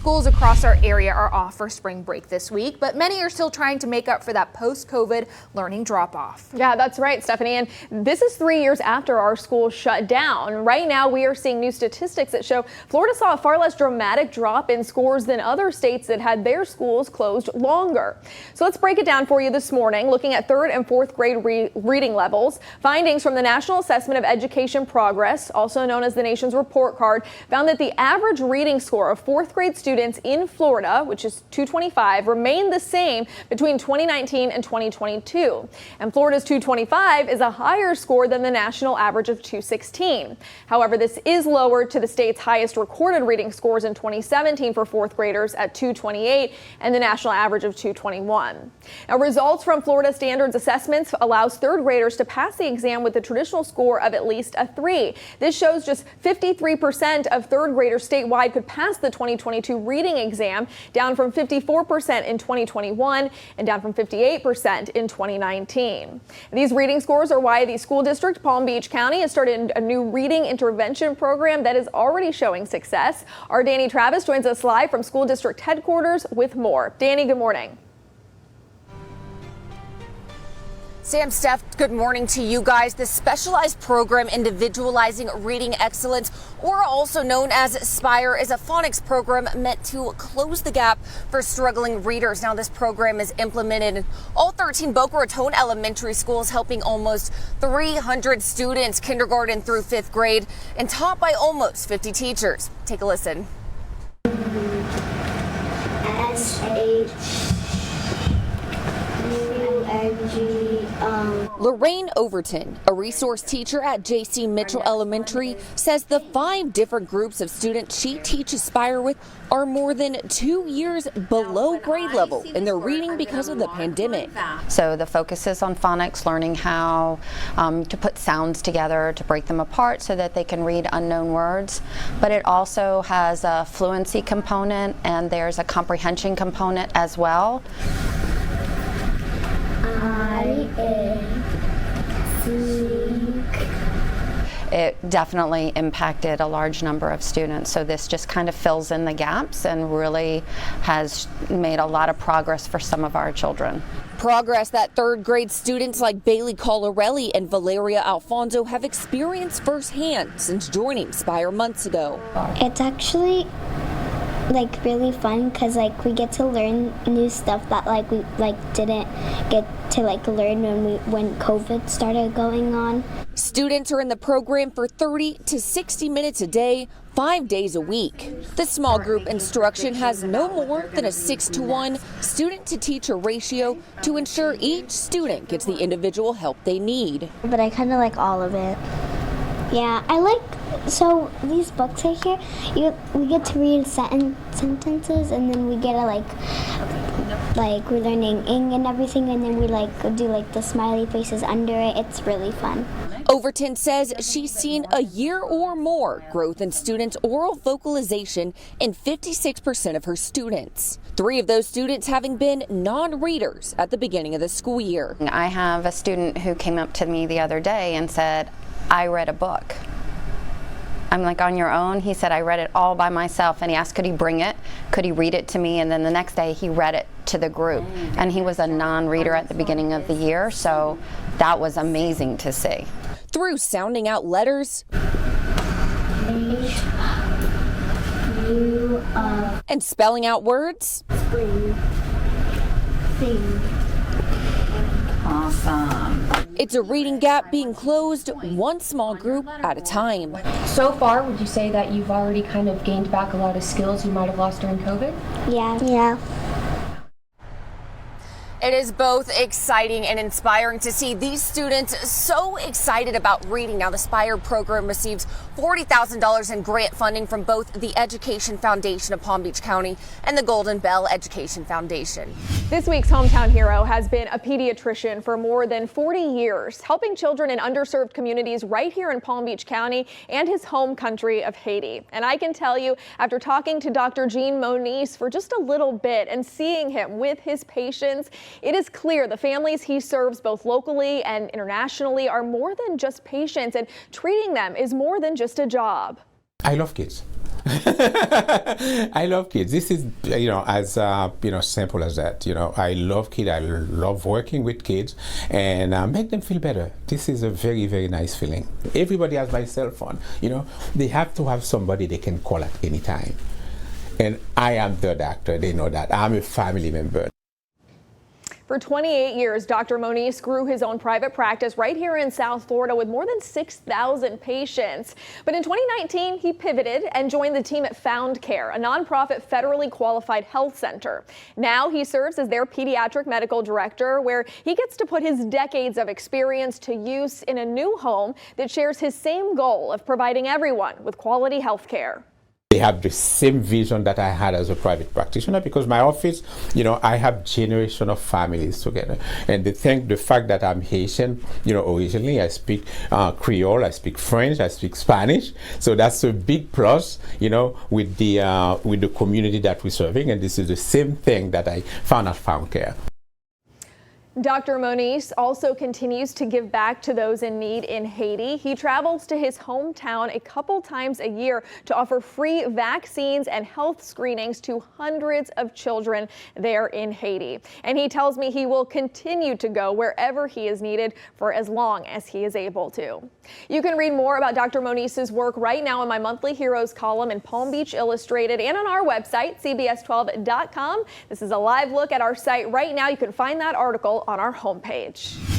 Schools across our area are off for spring break this week, but many are still trying to make up for that post-COVID learning drop-off. Yeah, that's right, Stephanie. And this is 3 years after our schools shut down. Right now, we are seeing new statistics that show Florida saw a far less dramatic drop in scores than other states that had their schools closed longer. So let's break it down for you this morning, looking at 3rd and 4th grade reading levels. Findings from the National Assessment of Education Progress, also known as the nation's report card, found that the average reading score of 4th grade students in Florida, which is 225, remained the same between 2019 and 2022. And Florida's 225 is a higher score than the national average of 216. However, this is lower to the state's highest recorded reading scores in 2017 for 4th graders at 228 and the national average of 221. Now, results from Florida Standards Assessments allows 3rd graders to pass the exam with a traditional score of at least a 3. This shows just 53% of 3rd graders statewide could pass the 2022 reading exam, down from 54% in 2021 and down from 58% in 2019. These reading scores are why the school district, Palm Beach County, has started a new reading intervention program that is already showing success. Our Danny Travis joins us live from school district headquarters with more. Danny, good morning. Sam, Steph, good morning to you guys. The specialized program Individualizing Reading Excellence, or also known as S.P.I.R.E, is a phonics program meant to close the gap for struggling readers. Now, this program is implemented in all 13 Boca Raton Elementary schools, helping almost 300 students, kindergarten through 5th grade, and taught by almost 50 teachers. Take a listen. Lorraine Overton, a resource teacher at J.C. Mitchell Elementary, says the 5 different groups of students she teaches S.P.I.R.E with are more than 2 years below grade level in their reading because of the pandemic. So the focus is on phonics, learning how to put sounds together, to break them apart so that they can read unknown words. But it also has a fluency component and there's a comprehension component as well. It definitely impacted a large number of students, so this just kind of fills in the gaps and really has made a lot of progress for some of our children. Progress that 3rd grade students like Bailey Colarelli and Valeria Alfonso have experienced firsthand since joining S.P.I.R.E months ago. It's actually really fun because we get to learn new stuff that we didn't get to learn when COVID started going on. Students are in the program for 30 to 60 minutes a day, 5 days a week. The small group instruction has no more than a 6-to-1 student to teacher ratio to ensure each student gets the individual help they need. But I kind of like all of it. Yeah, so these books right here, we get to read sentences, and then we get to we're learning ing and everything, and then we do the smiley faces under it. It's really fun. Overton says she's seen a year or more growth in students' oral vocalization in 56% of her students. 3 of those students having been non-readers at the beginning of the school year. I have a student who came up to me the other day and said, I read a book. I'm like, on your own? He said, I read it all by myself. And he asked, could he bring it? Could he read it to me? And then the next day he read it to the group. And he was a non-reader at the beginning of the year. So that was amazing to see. Through sounding out letters and spelling out words. Awesome. It's a reading gap being closed one small group at a time. So far, would you say that you've already kind of gained back a lot of skills you might have lost during COVID? Yeah. It is both exciting and inspiring to see these students so excited about reading. Now, the S.P.I.R.E program receives $40,000 in grant funding from both the Education Foundation of Palm Beach County and the Golden Bell Education Foundation. This week's hometown hero has been a pediatrician for more than 40 years, helping children in underserved communities right here in Palm Beach County and his home country of Haiti. And I can tell you, after talking to Dr. Jean Moniz for just a little bit and seeing him with his patients, it is clear the families he serves both locally and internationally are more than just patients, and treating them is more than just a job. I love kids. I love kids. This is, as simple as that. I love kids. I love working with kids and make them feel better. This is a very, very nice feeling. Everybody has my cell phone. They have to have somebody they can call at any time. And I am the doctor. They know that. I'm a family member. For 28 years, Dr. Moniz grew his own private practice right here in South Florida with more than 6,000 patients. But in 2019, he pivoted and joined the team at Found Care, a nonprofit federally qualified health center. Now he serves as their pediatric medical director, where he gets to put his decades of experience to use in a new home that shares his same goal of providing everyone with quality health care. They have the same vision that I had as a private practitioner, because my office, I have generation of families together. And the fact that I'm Haitian, originally I speak Creole, I speak French, I speak Spanish. So that's a big plus, with the community that we're serving. And this is the same thing that I found at Found Care. Dr. Moniz also continues to give back to those in need in Haiti. He travels to his hometown a couple times a year to offer free vaccines and health screenings to hundreds of children there in Haiti. And he tells me he will continue to go wherever he is needed for as long as he is able to. You can read more about Dr. Moniz's work right now in my monthly Heroes column in Palm Beach Illustrated and on our website, cbs12.com. This is a live look at our site right now. You can find that article on our homepage.